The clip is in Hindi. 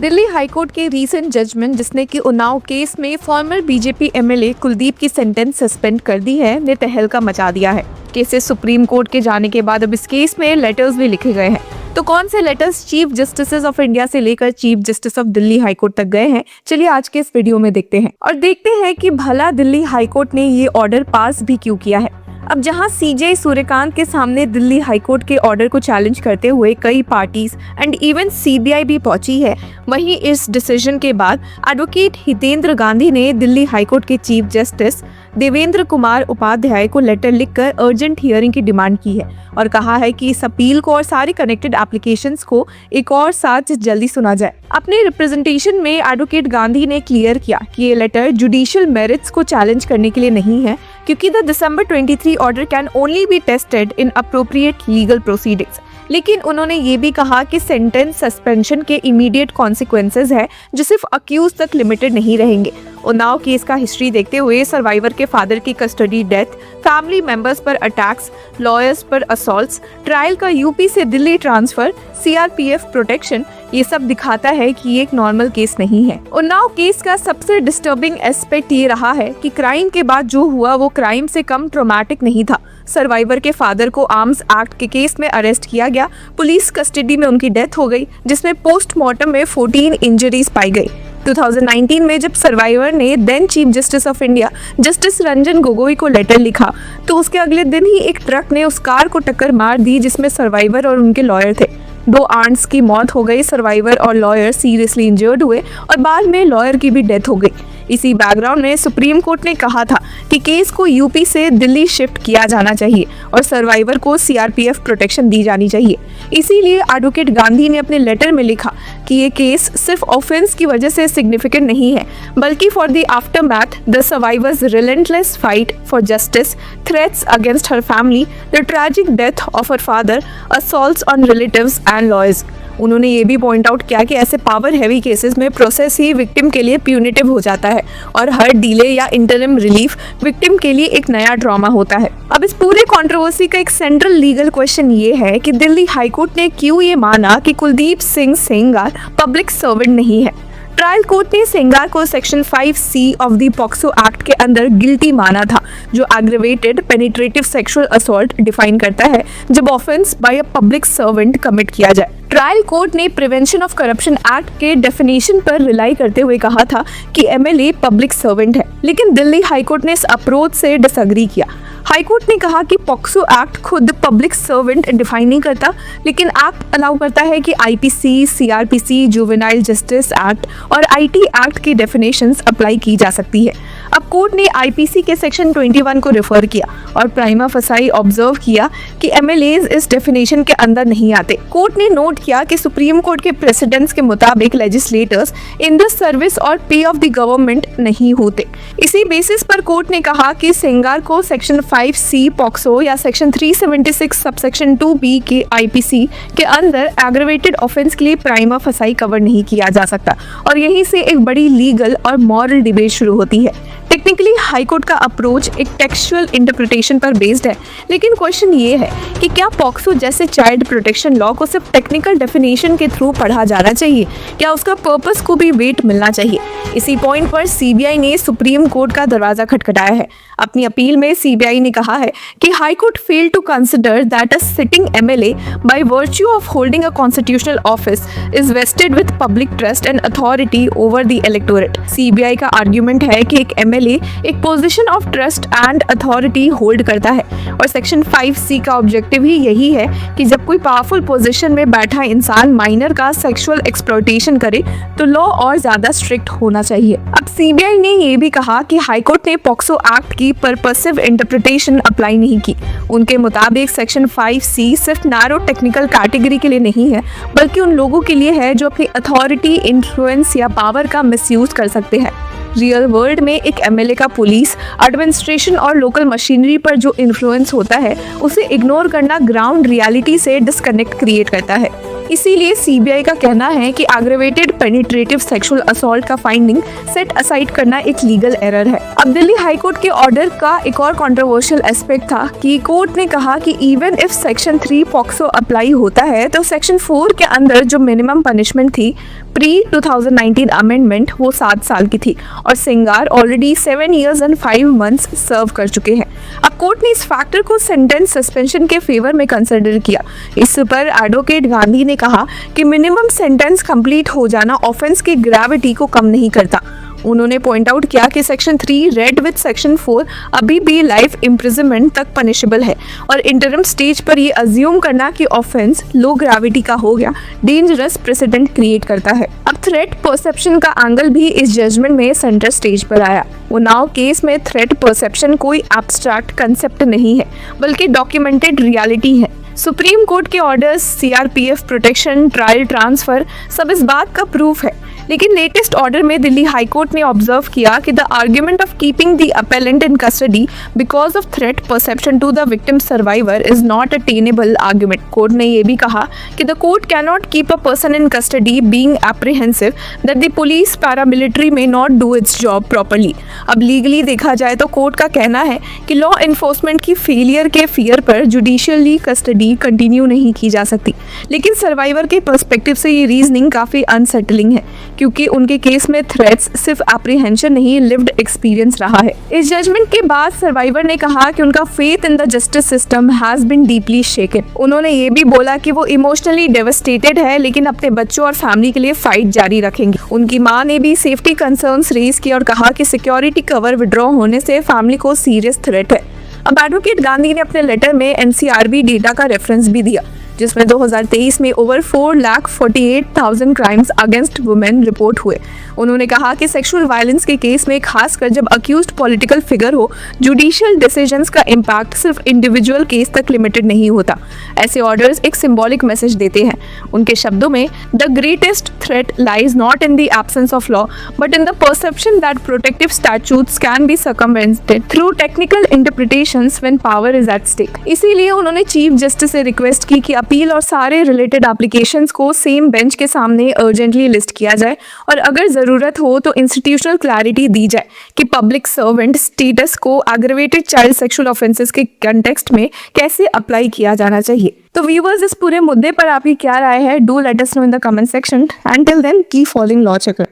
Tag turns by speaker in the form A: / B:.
A: दिल्ली हाईकोर्ट के रीसेंट जजमेंट जिसने कि उन्नाव केस में फॉर्मर बीजेपी एमएलए कुलदीप की सेंटेंस सस्पेंड कर दी है ने तहलका मचा दिया है। केसेस सुप्रीम कोर्ट के जाने के बाद अब इस केस में लेटर्स भी लिखे गए हैं। तो कौन से letters chief justice of India से लेकर chief justice of Delhi high court तक गए हैं, चलिए आज के इस वीडियो में देखते हैं और देखते हैं कि भला दिल्ली हाईकोर्ट ने ये ऑर्डर पास भी क्यों किया है। अब जहां सीजे सूर्यकांत के सामने दिल्ली हाईकोर्ट के ऑर्डर को चैलेंज करते हुए कई पार्टीज एंड इवन सीबीआई भी पहुंची है, वहीं इस डिसीजन के बाद एडवोकेट हितेंद्र गांधी ने दिल्ली हाईकोर्ट के चीफ जस्टिस देवेंद्र कुमार उपाध्याय को लेटर लिखकर अर्जेंट हियरिंग की डिमांड की है और कहा है कि इस अपील को और सारी कनेक्टेड एप्लीकेशंस को एक और साथ जल्दी सुना जाए। अपने रिप्रेजेंटेशन में एडवोकेट गांधी ने क्लियर किया कि ये लेटर जुडिशियल मेरिट्स को चैलेंज करने के लिए नहीं है, क्योंकि the December 23 order can only be tested in appropriate legal proceedings. लेकिन उन्होंने ये भी कहा कि सेंटेंस सस्पेंशन के इमीडिएट कॉन्सिक्वेंसेज है जो सिर्फ अक्यूज तक लिमिटेड नहीं रहेंगे। उन्नाव केस का हिस्ट्री देखते हुए सर्वाइवर के फादर की कस्टडी डेथ, फैमिली मेंबर्स पर अटैक्स, लॉयर्स पर असॉल्ट्स, ट्रायल का यूपी से दिल्ली ट्रांसफर, सीआरपीएफ प्रोटेक्शन, ये सब दिखाता है कि ये एक नॉर्मल केस नहीं है। उन्नाव केस का सबसे डिस्टर्बिंग एस्पेक्ट ये रहा है कि क्राइम के बाद जो हुआ वो क्राइम से कम ट्रॉमेटिक नहीं था। सर्वाइवर के फादर को आर्म्स एक्ट के केस में अरेस्ट किया गया, पुलिस कस्टडी में उनकी डेथ हो गई, जिसमें पोस्टमार्टम में 14 इंजरीज पाई गई। 2019 में जब सर्वाइवर ने then chief justice of India justice Ranjan Gogoi को लेटर लिखा तो उसके अगले दिन ही एक ट्रक ने उस कार को टक्कर मार दी जिसमें सर्वाइवर और उनके लॉयर थे। 2 आंट्स की मौत हो गई, सर्वाइवर और लॉयर सीरियसली इंजर्ड हुए और बाद में लॉयर की भी डेथ हो गई। इसी बैकग्राउंड में सुप्रीम कोर्ट ने कहा था कि केस को यूपी से दिल्ली शिफ्ट किया जाना चाहिए और सर्वाइवर को सीआरपीएफ प्रोटेक्शन दी जानी चाहिए। इसीलिए एडवोकेट गांधी ने अपने लेटर में लिखा कि ये केस सिर्फ ऑफेंस की वजह से सिग्निफिकेंट नहीं है, बल्कि for the aftermath, the survivors relentless fight for justice, threats against her family, the tragic death of her father, assaults on relatives and lawyers. उन्होंने ये भी पॉइंट आउट किया कि ऐसे पावर हैवी केसेस में प्रोसेस ही विक्टिम के लिए प्यूनिटिव हो जाता है और हर डिले या इंटरिम रिलीफ विक्टिम के लिए एक नया ड्रामा होता है। अब इस पूरे कंट्रोवर्सी का एक सेंट्रल लीगल क्वेश्चन ये है कि दिल्ली हाईकोर्ट ने क्यों ये माना कि कुलदीप सिंह सेंगार पब्लिक सर्वेंट नहीं है। ट्रायल कोर्ट ने सेंगार को section 5C of the POCSO act के अंदर गिल्टी माना था, जो aggravated penetrative sexual assault define करता है जब offence by a public servant commit किया जाए। ट्रायल कोर्ट ने प्रिवेंशन ऑफ करप्शन एक्ट के डेफिनेशन पर रिलाई करते हुए कहा था कि एमएलए पब्लिक सर्वेंट है, लेकिन दिल्ली हाईकोर्ट ने इस अप्रोच से डिसएग्री किया। हाईकोर्ट ने कहा कि पॉक्सो एक्ट खुद पब्लिक सर्वेंट डिफाइन नहीं करता, लेकिन एक्ट अलाउ करता है कि IPC, CrPC, juvenile justice act और आईटी एक्ट की डेफिनेशंस अप्लाई की जा सकती है। अब कोर्ट ने आईपीसी के सेक्शन 21 को रेफर किया और प्राइमा फसाई ऑब्जर्व किया कि एमएलएज इस डेफिनेशन के अंदर नहीं आते। कोर्ट ने नोट किया कि सुप्रीम कोर्ट के प्रेसिडेंट्स के मुताबिक लेजिस्लेटर्स इन द सर्विस और पे ऑफ द गवर्नमेंट नहीं होते। इसी बेसिस पर कोर्ट ने कहा कि सेंगार को सेक्शन 5C पॉक्सो या सेक्शन 376 सबसेक्शन 2B के आईपीसी के अंदर एग्रेवेटेड ऑफेंस के लिए प्राइमा फसाई कवर नहीं किया जा सकता और यहीं से एक बड़ी लीगल और मॉरल डिबेट शुरू होती है। टेक्निकली हाईकोर्ट का अप्रोच एक टेक्सचुअल इंटरप्रिटेशन पर बेस्ड है, लेकिन क्वेश्चन ये है कि क्या पॉक्सो जैसे चाइल्ड प्रोटेक्शन लॉ को सिर्फ टेक्निकल डेफिनेशन के थ्रू पढ़ा जाना चाहिए, क्या उसका पर्पस को भी वेट मिलना चाहिए। इसी पॉइंट पर सीबीआई ने सुप्रीम कोर्ट का दरवाजा खटखटाया है। अपनी अपील में सीबीआई ने कहा है कि high court fail to consider that a sitting MLA by virtue of holding a constitutional office is vested with public trust and authority over the electorate. CBI का आर्ग्यूमेंट है कि एक एमएलए एक position of trust and authority hold करता है और सेक्शन 5C का ऑब्जेक्टिव ही यही है कि जब कोई पावरफुल पोजीशन में बैठा इंसान माइनर का सेक्सुअल एक्सप्लॉयटेशन करे तो लॉ और ज्यादा स्ट्रिक्ट होना चाहिए। अब सीबीआई ने ये भी कहा कि हाईकोर्ट ने पॉक्सो एक्ट की पर्पसिव इंटरप्रिटेशन अप्लाई नहीं की। उनके मुताबिक सेक्शन 5C सिर्फ नैरो टेक्निकल कैटेगरी के लिए नहीं है, बल्कि उन लोगों के लिए है जो अपनी अथॉरिटी, इन्फ्लुएंस या पावर का मिसयूज कर सकते हैं। रियल वर्ल्ड में एक एमएलए का पुलिस, एडमिनिस्ट्रेशन और लोकल मशीनरी पर जो इन्फ्लुएंस होता है उसे इग्नोर करना ग्राउंड रियलिटी से डिस्कनेक्ट क्रिएट करता है। इसीलिए सीबीआई का कहना है कि एग्रेवेटेड पेनिट्रेटिव सेक्सुअल असॉल्ट का फाइंडिंग सेट असाइड करना एक लीगल एरर है। अब दिल्ली हाई कोर्ट के ऑर्डर का एक और कंट्रोवर्शियल एस्पेक्ट था कि कोर्ट ने कहा कि even if section 3 POCSO apply होता है तो सेक्शन 4 के अंदर जो मिनिमम पनिशमेंट थी प्री 2019 अमेंडमेंट वो 7 साल की थी और सिंगार ऑलरेडी 7 years and 5 months सर्व कर चुके हैं। अब कोर्ट ने इस फैक्टर को सेंटेंस सस्पेंशन के फेवर में कंसिडर किया। इस पर एडवोकेट गांधी ने कहा कि मिनिमम सेंटेंस कंप्लीट हो जाना ऑफेंस की ग्रेविटी को कम नहीं करता। उन्होंने पॉइंट आउट किया कि सेक्शन 3 रेड विद सेक्शन 4 अभी भी लाइफ इम्प्रिजनमेंट तक पनिशेबल है और इंटरम स्टेज पर ये अज्यूम करना कि ऑफेंस लो ग्रेविटी का हो गया डेंजरस प्रेसिडेंट क्रिएट करता है। अब थ्रेट परसेप्शन का एंगल भी इस जजमेंट में सेंटर स्टेज पर आया। उन्नाव केस में थ्रेट परसेप्शन कोई एब्स्ट्रैक्ट कंसेप्ट नहीं है बल्कि डॉक्यूमेंटेड रियलिटी है। सुप्रीम कोर्ट के orders, CRPF protection, trial transfer सब इस बात का प्रूफ है। लेकिन लेटेस्ट ऑर्डर में दिल्ली हाई कोर्ट ने ऑब्जर्व किया कि the argument of keeping the appellant in custody because of threat perception to the victim survivor is not a tenable argument. Court ने यह भी कहा कि the court can not keep a person in custody being apprehensive that the police paramilitary may not do its job properly. अब लीगली देखा जाए तो कोर्ट का कहना है कि लॉ एनफोर्समेंट की फेलियर के फियर पर जुडिशियली कस्टडी कंटिन्यू नहीं की जा सकती। लेकिन सर्वाइवर के पर्सपेक्टिव से ये रीजनिंग काफी अनसेटलिंग है क्योंकि उनके केस में थ्रेट्स सिर्फ एप्रीहेंशन नहीं लिव्ड एक्सपीरियंस रहा है। इस जजमेंट के बाद सर्वाइवर ने कहा कि उनका faith in the justice system has been deeply shaken. उन्होंने ये भी बोला कि वो इमोशनली डेवस्टेटेड है लेकिन अपने बच्चों और फैमिली के लिए फाइट जारी रखेंगी। उनकी मां ने भी सेफ्टी कंसर्न्स रेज किए और कहा कि सिक्योरिटी कवर विड्रॉ होने से फैमिली को सीरियस थ्रेट है। अब एडवोकेट गांधी ने अपने लेटर में एनसीआरबी डेटा का रेफरेंस भी दिया जिसमें 2023 में over 4,48,000 crimes against women report हुए। उन्होंने कहा कि सेक्सुअल वायलेंस के केस में खासकर जब अक्यूज्ड पॉलिटिकल फिगर हो, जुडिशियल डिसीजंस का इम्पैक्ट सिर्फ इंडिविजुअल केस तक लिमिटेड नहीं होता। ऐसे ऑर्डर्स एक सिंबॉलिक मैसेज देते हैं। उनके शब्दों में the greatest threat lies not in the absence of law but in the perception that protective statutes can be circumvented through technical interpretations when power is at stake. इसीलिए उन्होंने चीफ जस्टिस से रिक्वेस्ट की कि अपील और सारे रिलेटेड एप्लीकेशंस को सेम बेंच के सामने अर्जेंटली लिस्ट किया जाए और अगर जरूरत हो तो इंस्टीट्यूशनल क्लैरिटी दी जाए कि पब्लिक सर्वेंट स्टेटस को एग्रेवेटेड चाइल्ड सेक्सुअल ऑफेंसेस के कंटेक्स्ट में कैसे अप्लाई किया जाना चाहिए। तो व्यूअर्स, इस पूरे मुद्दे पर आपकी क्या राय है? Do let us know in the comment section. And till then keep following law चक्र।